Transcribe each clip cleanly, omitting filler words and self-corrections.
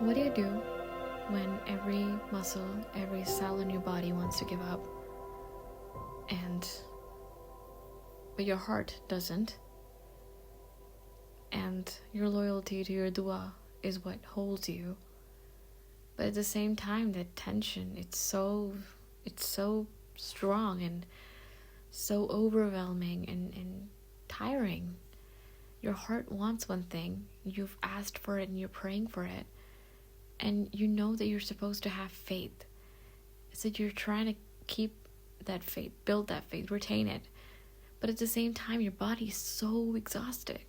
What do you do when every muscle, every cell in your body wants to give up, but your heart doesn't, and your loyalty to your dua is what holds you? But at the same time, that tension, it's so strong and so overwhelming and tiring. Your heart wants one thing, you've asked for it and you're praying for it, and you know that you're supposed to have faith. So you're trying to keep that faith, build that faith, retain it. But at the same time, your body is so exhausted.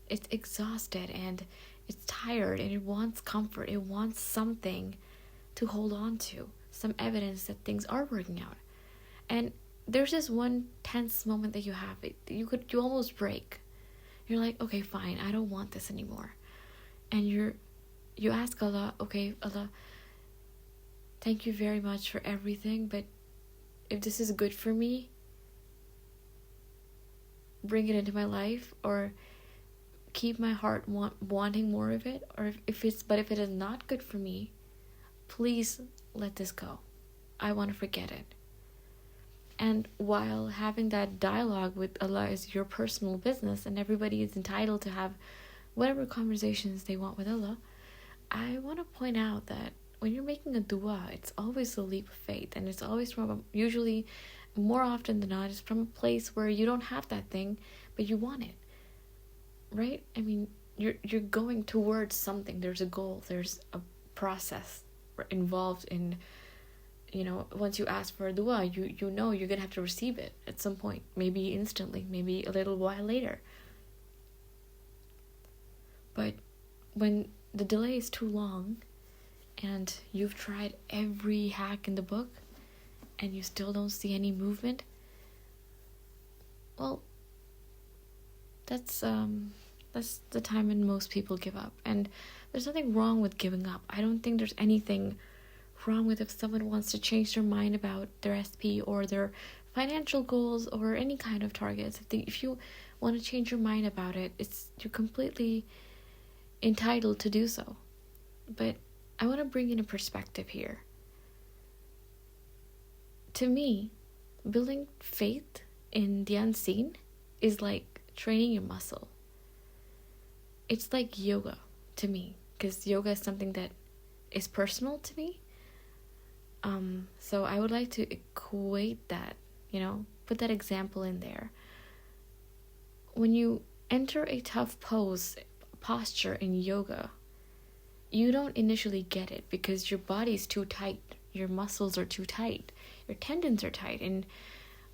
It's exhausted and it's tired and it wants comfort. It wants something to hold on to, some evidence that things are working out. And there's this one tense moment that you have. You almost break. You're like, okay, fine, I don't want this anymore. And you ask Allah, okay, Allah, thank you very much for everything, but if this is good for me, bring it into my life, or keep my heart wanting more of it, or if it is not good for me, please let this go. I want to forget it. And while having that dialogue with Allah is your personal business, and everybody is entitled to have whatever conversations they want with Allah, I want to point out that when you're making a dua, it's always a leap of faith, and it's always usually more often than not, it's from a place where you don't have that thing, but you want it, right? I mean, you're going towards something. There's a goal. There's a process involved in, once you ask for a dua, you know you're gonna have to receive it at some point, maybe instantly, maybe a little while later. But when the delay is too long and you've tried every hack in the book and you still don't see any movement, well, that's the time when most people give up. And there's nothing wrong with giving up. I don't think there's anything wrong with if someone wants to change their mind about their SP or their financial goals or any kind of targets. If you want to change your mind about it, you're completely entitled to do so. But I want to bring in a perspective here. To me, building faith in the unseen is like training your muscle. It's like yoga to me, because yoga is something that is personal to me. So I would like to equate that, put that example in there. When you enter a tough posture in yoga, you don't initially get it because your body's too tight, your muscles are too tight, your tendons are tight, and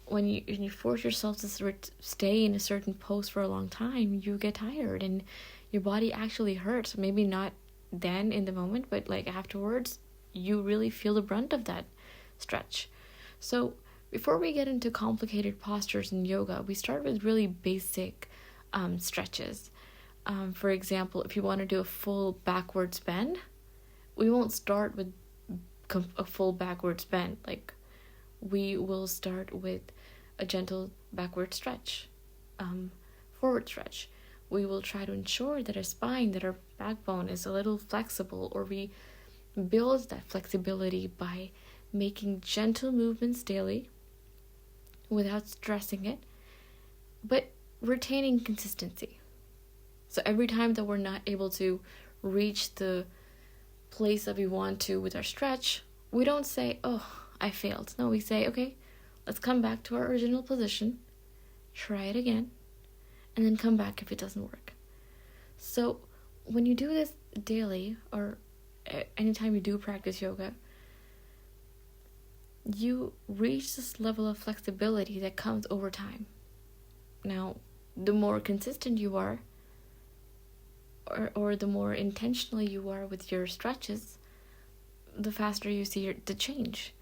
when you force yourself to stay in a certain pose for a long time, you get tired and your body actually hurts. Maybe not then in the moment, but like afterwards, you really feel the brunt of that stretch. So before we get into complicated postures in yoga, we start with really basic stretches. For example, if you want to do a full backwards bend, we won't start with a full backwards bend. Like, we will start with a gentle backward stretch, forward stretch. We will try to ensure that our spine, that our backbone is a little flexible, or we build that flexibility by making gentle movements daily without stressing it, but retaining consistency. So every time that we're not able to reach the place that we want to with our stretch, we don't say, oh, I failed. No, we say, okay, let's come back to our original position, try it again, and then come back if it doesn't work. So when you do this daily, or anytime you do practice yoga, you reach this level of flexibility that comes over time. Now, the more consistent you are, or the more intentionally you are with your stretches, the faster you see the change.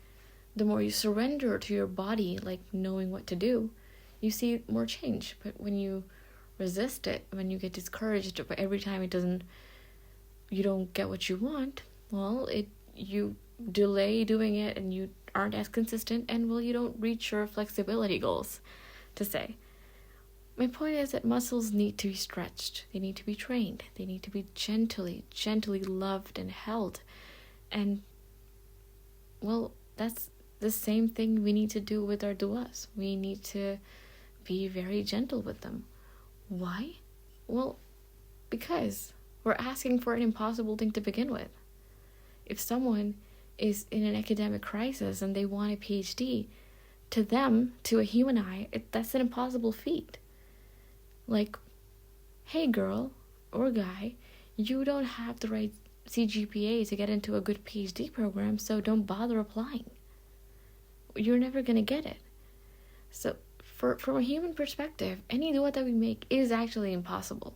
The more you surrender to your body, like knowing what to do, you see more change. But when you resist it, when you get discouraged every time you don't get what you want, well, you delay doing it and you aren't as consistent, and well, you don't reach your flexibility goals, to say. My point is that muscles need to be stretched. They need to be trained. They need to be gently loved and held. And, well, that's the same thing we need to do with our duas. We need to be very gentle with them. Why? Well, because we're asking for an impossible thing to begin with. If someone is in an academic crisis and they want a PhD, to them, to a human eye, that's an impossible feat. Like, hey girl or guy, you don't have the right CGPA to get into a good PhD program, so don't bother applying. You're never gonna get it. So, from a human perspective, any duet that we make is actually impossible.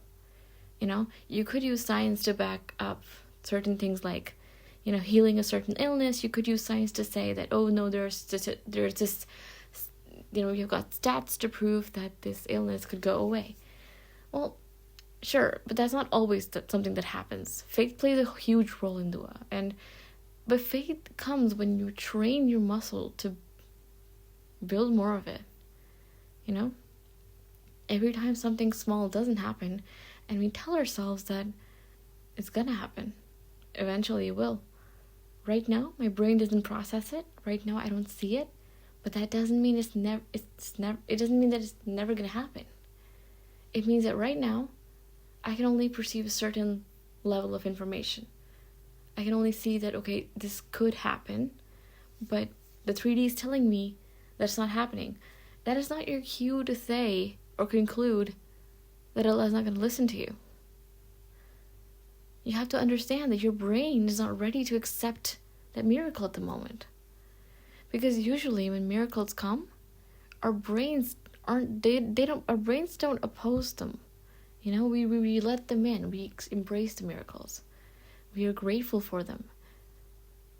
You could use science to back up certain things like, healing a certain illness. You could use science to say that, oh no, there's this, you've got stats to prove that this illness could go away. Well, sure, but that's not always something that happens. Faith plays a huge role in dua, but faith comes when you train your muscle to build more of it. Every time something small doesn't happen, and we tell ourselves that it's gonna happen, eventually it will. Right now, my brain doesn't process it. Right now, I don't see it, but that doesn't mean it doesn't mean that it's never gonna happen. It means that right now, I can only perceive a certain level of information. I can only see that, okay, this could happen, but the 3D is telling me that's not happening. That is not your cue to say or conclude that Allah is not going to listen to you. You have to understand that your brain is not ready to accept that miracle at the moment. Because usually when miracles come, our brains don't oppose them. We let them in. We embrace the miracles. We are grateful for them.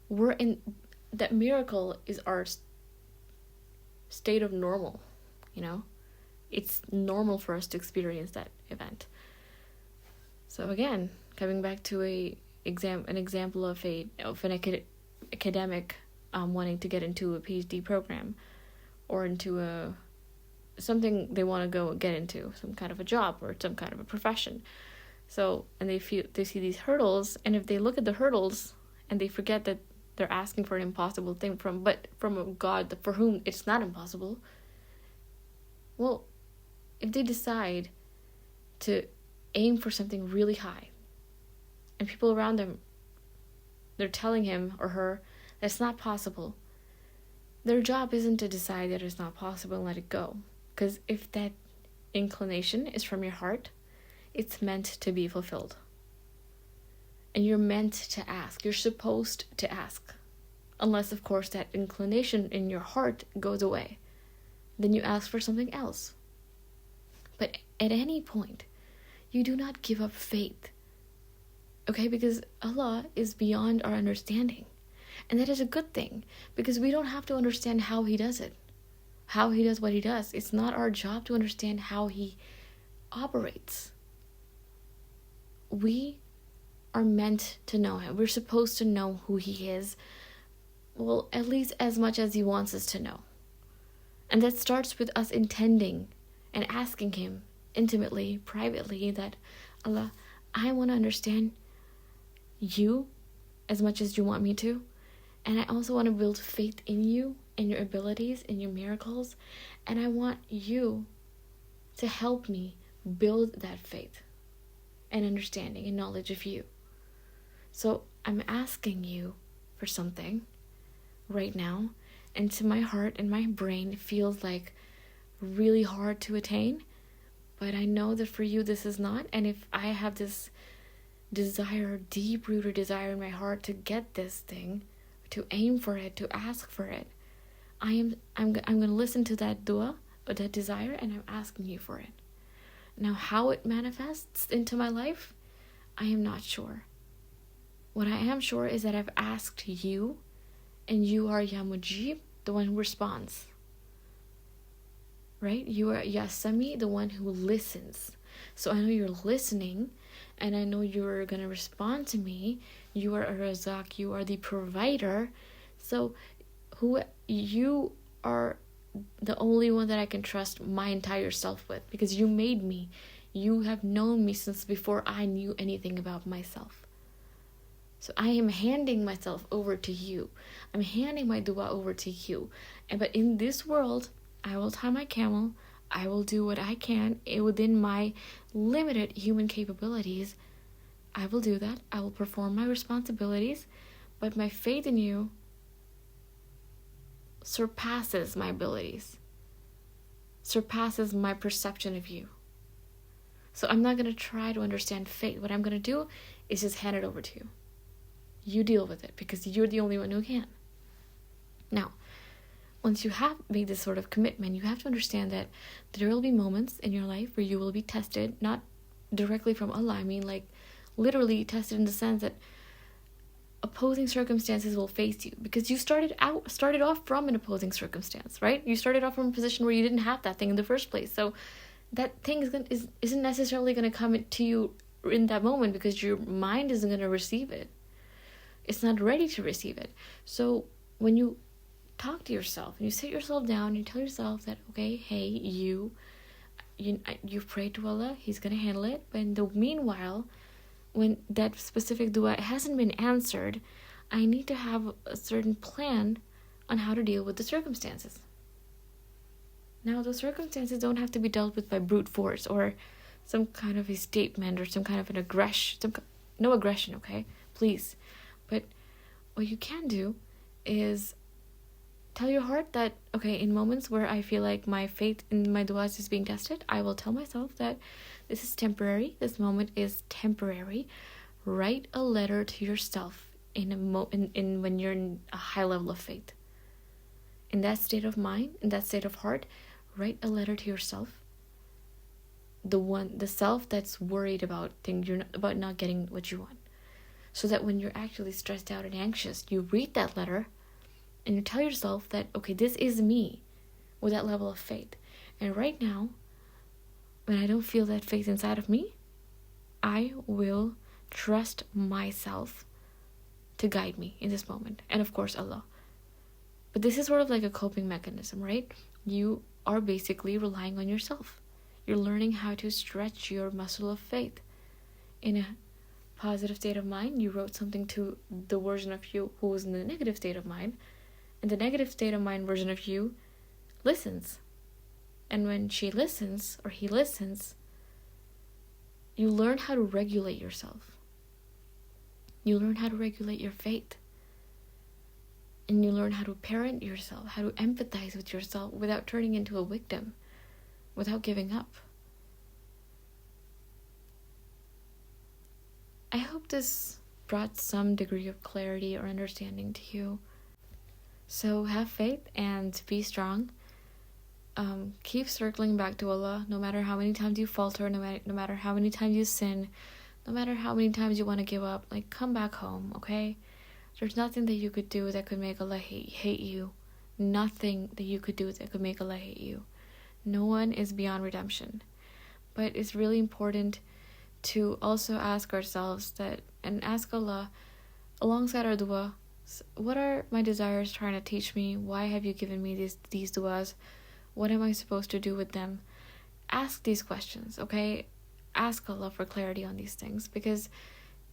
That miracle is our state of normal, It's normal for us to experience that event. So again, coming back to an example of an academic wanting to get into a PhD program or into something they want to get into, some kind of a job or some kind of a profession. So, and they see these hurdles, and if they look at the hurdles and they forget that they're asking for an impossible thing from a God for whom it's not impossible, well, if they decide to aim for something really high, and people around them, they're telling him or her that's not possible, their job isn't to decide that it's not possible and let it go. Because if that inclination is from your heart, it's meant to be fulfilled. And you're meant to ask. You're supposed to ask. Unless, of course, that inclination in your heart goes away. Then you ask for something else. But at any point, you do not give up faith. Okay? Because Allah is beyond our understanding. And that is a good thing. Because we don't have to understand how He does it. How He does what He does. It's not our job to understand how He operates. We are meant to know Him. We're supposed to know who He is. Well, at least as much as He wants us to know. And that starts with us intending and asking Him intimately, privately, that Allah, I want to understand You as much as You want me to. And I also want to build faith in You, in Your abilities, in Your miracles. And I want You to help me build that faith and understanding and knowledge of You. So I'm asking You for something right now, and to my heart and my brain it feels like really hard to attain, but I know that for You this is not. And if I have this desire, deep-rooted desire in my heart to get this thing, to aim for it, to ask for it, I'm going to listen to that dua or that desire, and I'm asking You for it. Now, how it manifests into my life, I am not sure. What I am sure is that I've asked You, and You are Ya Mujib, the one who responds. Right? You are Ya Sami, the one who listens. So I know You're listening, and I know You're going to respond to me. You are a Razak, You are the provider. So You are the only one that I can trust my entire self with, because you made me. You have known me since before I knew anything about myself. So I am handing myself over to you. I'm handing my dua over to you. But in this world, I will tie my camel. I will do what I can within my limited human capabilities. I will do that. I will perform my responsibilities. But my faith in you surpasses my abilities, surpasses my perception of you. So I'm not going to try to understand fate. What I'm going to do is just hand it over to you. You deal with it, because you're the only one who can. Now, once you have made this sort of commitment, you have to understand that there will be moments in your life where you will be tested, not directly from Allah. I mean, like, literally tested in the sense that opposing circumstances will face you, because you started off from an opposing circumstance, right? You started off from a position where you didn't have that thing in the first place. So that thing isn't necessarily going to come to you in that moment, because your mind isn't going to receive it. It's not ready to receive it. So when you talk to yourself and you sit yourself down, you tell yourself that, okay, hey, you've prayed to Allah, He's going to handle it. But in the meanwhile, when that specific dua hasn't been answered, I need to have a certain plan on how to deal with the circumstances. Now, those circumstances don't have to be dealt with by brute force or some kind of a statement or some kind of an aggression. No aggression, okay? Please. But what you can do is tell your heart that, okay, in moments where I feel like my faith in my duas is being tested, I will tell myself that this is temporary. This moment is temporary. Write a letter to yourself when you're in a high level of faith. In that state of mind, in that state of heart, write a letter to yourself. The self that's worried about about not getting what you want. So that when you're actually stressed out and anxious, you read that letter and you tell yourself that, okay, this is me with that level of faith. And right now, when I don't feel that faith inside of me, I will trust myself to guide me in this moment. And of course, Allah. But this is sort of like a coping mechanism, right? You are basically relying on yourself. You're learning how to stretch your muscle of faith. In a positive state of mind, you wrote something to the version of you who was in the negative state of mind. And the negative state of mind version of you listens. And when she listens, or he listens, you learn how to regulate yourself. You learn how to regulate your faith. And you learn how to parent yourself, how to empathize with yourself without turning into a victim, without giving up. I hope this brought some degree of clarity or understanding to you. So have faith and be strong. Keep circling back to Allah, no matter how many times you falter, no matter how many times you sin, no matter how many times you want to give up. Like, come back home, okay? There's nothing that you could do that could make Allah hate you. Nothing that you could do that could make Allah hate you. No one is beyond redemption. But it's really important to also ask ourselves that, and ask Allah alongside our dua, what are my desires trying to teach me? Why have you given me these duas? What am I supposed to do with them? Ask these questions, okay? Ask Allah for clarity on these things, because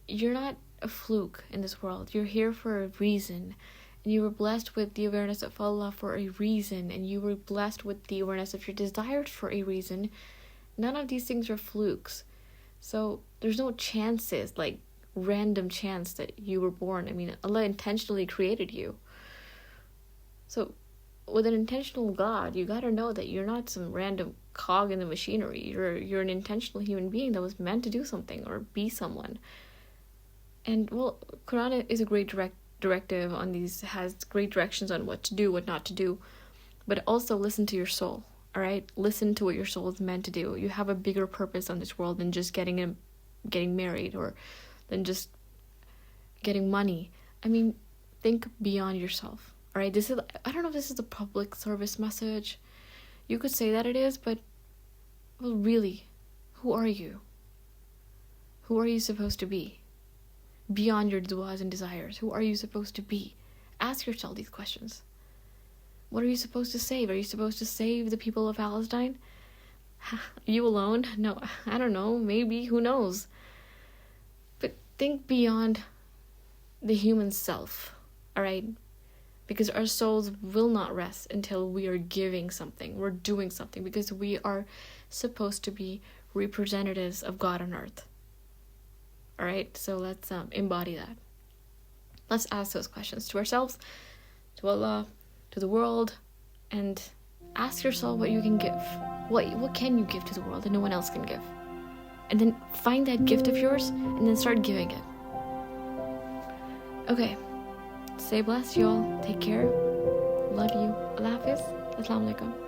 you're not a fluke in this world. You're here for a reason, and you were blessed with the awareness of Allah for a reason, and you were blessed with the awareness of your desires for a reason. None of these things are flukes. So there's no chances, like random chance that you were born. I mean, Allah intentionally created you. So with an intentional God, you gotta know that you're not some random cog in the machinery. You're an intentional human being that was meant to do something or be someone. And well, Quran is a great directive on these, has great directions on what to do, what not to do. But also listen to your soul, all right? Listen to what your soul is meant to do. You have a bigger purpose on this world than just getting married, or than just getting money. I mean, think beyond yourself, all right? I don't know if this is a public service message. You could say that it is, but well, really, who are you? Who are you supposed to be? Beyond your duas and desires, who are you supposed to be? Ask yourself these questions. What are you supposed to save? Are you supposed to save the people of Palestine? You alone? No, I don't know. Maybe. Who knows? But think beyond the human self, alright? Because our souls will not rest until we are giving something. We're doing something. Because we are supposed to be representatives of God on earth. Alright? So let's embody that. Let's ask those questions to ourselves, to Allah, to the world, and ask yourself what you can give. What can you give to the world that no one else can give? And then find that gift of yours and then start giving it. Okay. Stay blessed, y'all. Take care. Love you. Allah Hafiz. Assalamu alaikum.